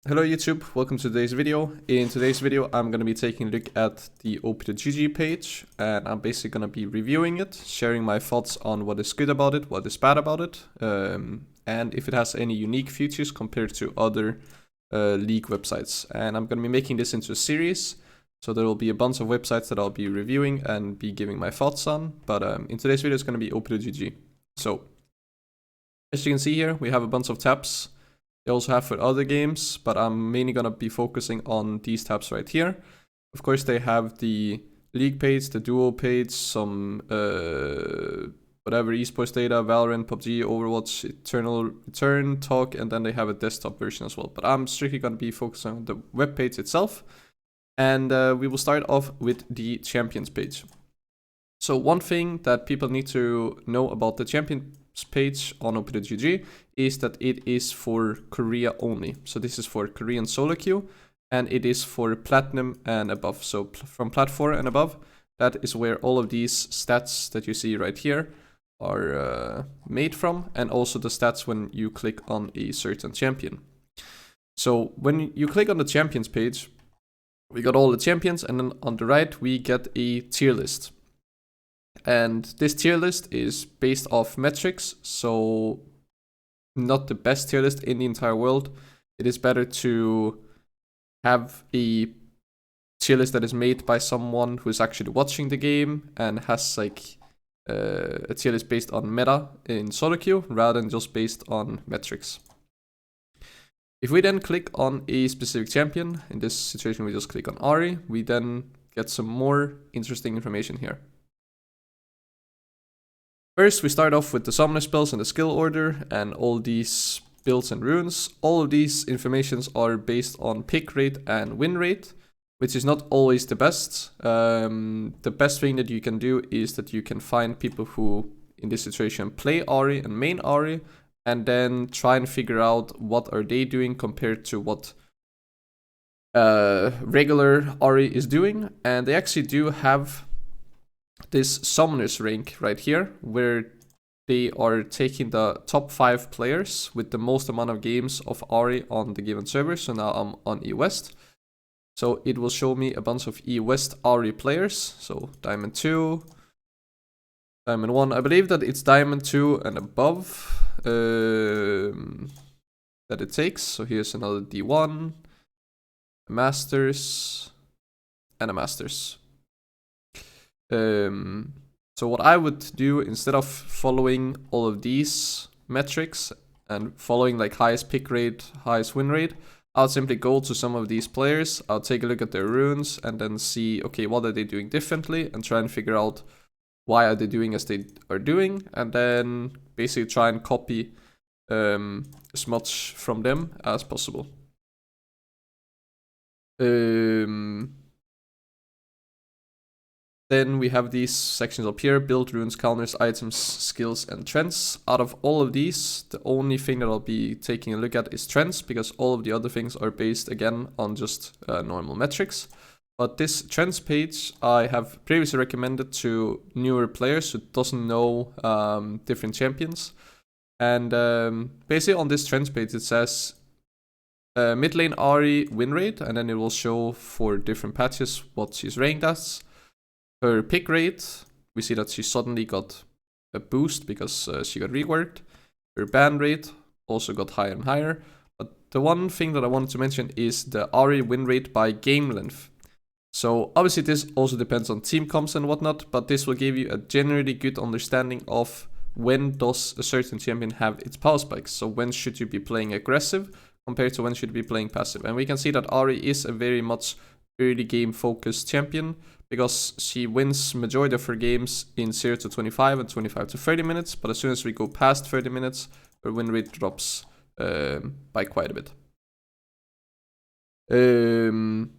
Hello YouTube, welcome to today's video. In today's video I'm going to be taking a look at the Opgg page, and I'm basically going to be reviewing it, sharing my thoughts on what is good about it, what is bad about it, and if it has any unique features compared to other League websites. And I'm going to be making this into a series, so there will be a bunch of websites that I'll be reviewing and be giving my thoughts on, but in today's video it's going to be Opgg. So, as you can see here, we have a bunch of tabs. They also have for other games, but I'm mainly going to be focusing on these tabs right here. Of course, they have the League page, the Duo page, some whatever esports data, Valorant, PUBG, Overwatch, Eternal Return, Talk, and then they have a desktop version as well. But I'm strictly going to be focusing on the web page itself. And we will start off with the Champions page. So one thing that people need to know about the Champions page on Opgg is that it is for Korea only. So this is for Korean soloQ, and it is for Platinum and above. So from Plat 4 and above, that is where all of these stats that you see right here are made from, and also the stats when you click on a certain champion. So when you click on the Champions page, we got all the champions, and then on the right we get a tier list. And this tier list is based off metrics, so not the best tier list in the entire world. It is better to have a tier list that is made by someone who is actually watching the game and has like a tier list based on meta in soloQ rather than just based on metrics. If we then click on a specific champion, in this situation we just click on Ahri, we then get some more interesting information here. First, we start off with the summoner spells and the skill order and all these builds and runes. All of these informations are based on pick rate and win rate, which is not always the best. The best thing that you can do is that you can find people who, in this situation, play Ahri and main Ahri, and then try and figure out what are they doing compared to what regular Ahri is doing. And they actually do have this summoners rank right here, where they are taking the top 5 players with the most amount of games of Ahri on the given server. So now I'm on E-West. So it will show me a bunch of E-West Ahri players. So Diamond 2, Diamond 1. I believe that it's Diamond 2 and above that it takes. So here's another D1, a Masters, and a Masters. So what I would do, instead of following all of these metrics and following like highest pick rate, highest win rate, I'll simply go to some of these players, I'll take a look at their runes and then see, okay, what are they doing differently, and try and figure out why are they doing as they are doing, and then basically try and copy as much from them as possible. Then we have these sections up here: build, runes, calendars, items, skills, and trends. Out of all of these, the only thing that I'll be taking a look at is trends, because all of the other things are based again on just normal metrics. But this trends page I have previously recommended to newer players who doesn't know different champions. And basically on this trends page it says mid lane Ahri win rate, and then it will show for different patches what she's ranked as. Her pick rate, we see that she suddenly got a boost because she got reworked. Her ban rate also got higher and higher. But the one thing that I wanted to mention is the Ahri win rate by game length. So obviously this also depends on team comps and whatnot, but this will give you a generally good understanding of when does a certain champion have its power spikes. So when should you be playing aggressive compared to when should you be playing passive. And we can see that Ahri is a very much early game focused champion, because she wins majority of her games in 0 to 25 and 25 to 30 minutes, but as soon as we go past 30 minutes, her win rate drops by quite a bit. Then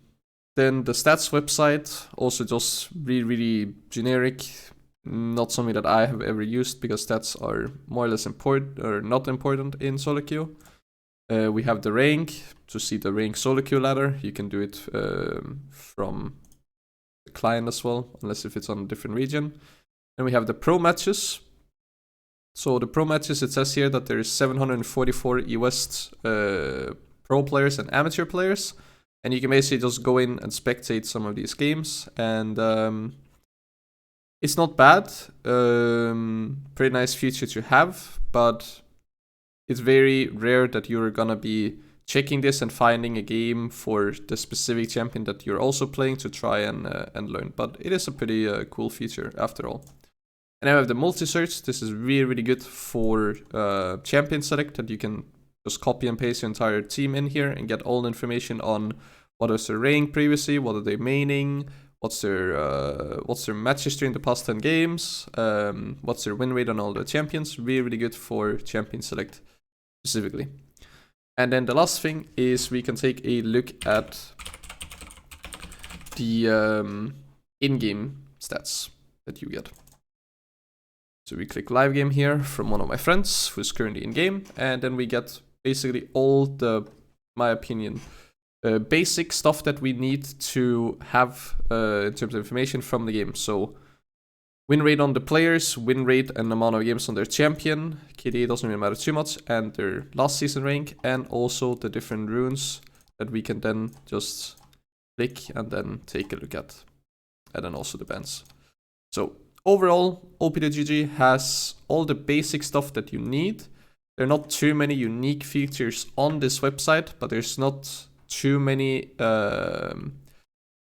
the stats website, also just really generic, not something that I have ever used, because stats are more or less important or not important in soloQ. We have the rank. To see the rank soloQ ladder, you can do it from the client as well, unless if it's on a different region. Then we have the pro matches. So the pro matches, it says here that there is 744 E-West pro players and amateur players. And you can basically just go in and spectate some of these games. And it's not bad. Pretty nice feature to have, but it's very rare that you're gonna be checking this and finding a game for the specific champion that you're also playing to try and learn. But it is a pretty cool feature after all. And then we have the multi-search. This is really, really good for champion select, that you can just copy and paste your entire team in here and get all the information on what was their rank previously, what are they maining, what's their match history in the past 10 games, what's their win rate on all the champions. Really, really good for champion select specifically. And then the last thing is we can take a look at the in-game stats that you get. So we click live game here from one of my friends who's currently in game, and then we get basically all the, my opinion, basic stuff that we need to have in terms of information from the game. So win rate on the players, win rate and amount of games on their champion, KDA doesn't really matter too much, and their last season rank, and also the different runes that we can then just click and then take a look at, and then also the bans. So overall, Opgg has all the basic stuff that you need. There are not too many unique features on this website, but there's not too many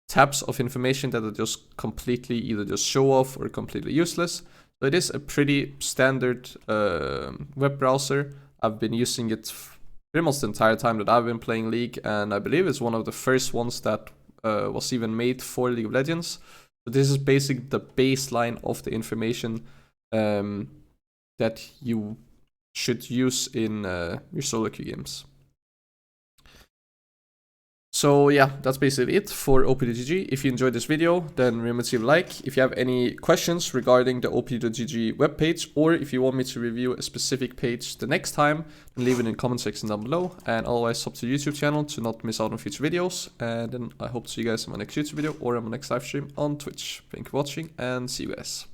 tabs of information that are just completely either just show off or completely useless. So it is a pretty standard web browser. I've been using it pretty much the entire time that I've been playing League, and I believe it's one of the first ones that was even made for League of Legends. So this is basically the baseline of the information that you should use in your soloQ games. So yeah, that's basically it for Opgg. If you enjoyed this video, then remember to leave a like. If you have any questions regarding the Opgg webpage, or if you want me to review a specific page the next time, then leave it in the comment section down below. And otherwise, sub to the YouTube channel to not miss out on future videos. And then I hope to see you guys in my next YouTube video or on my next live stream on Twitch. Thank you for watching, and see you guys.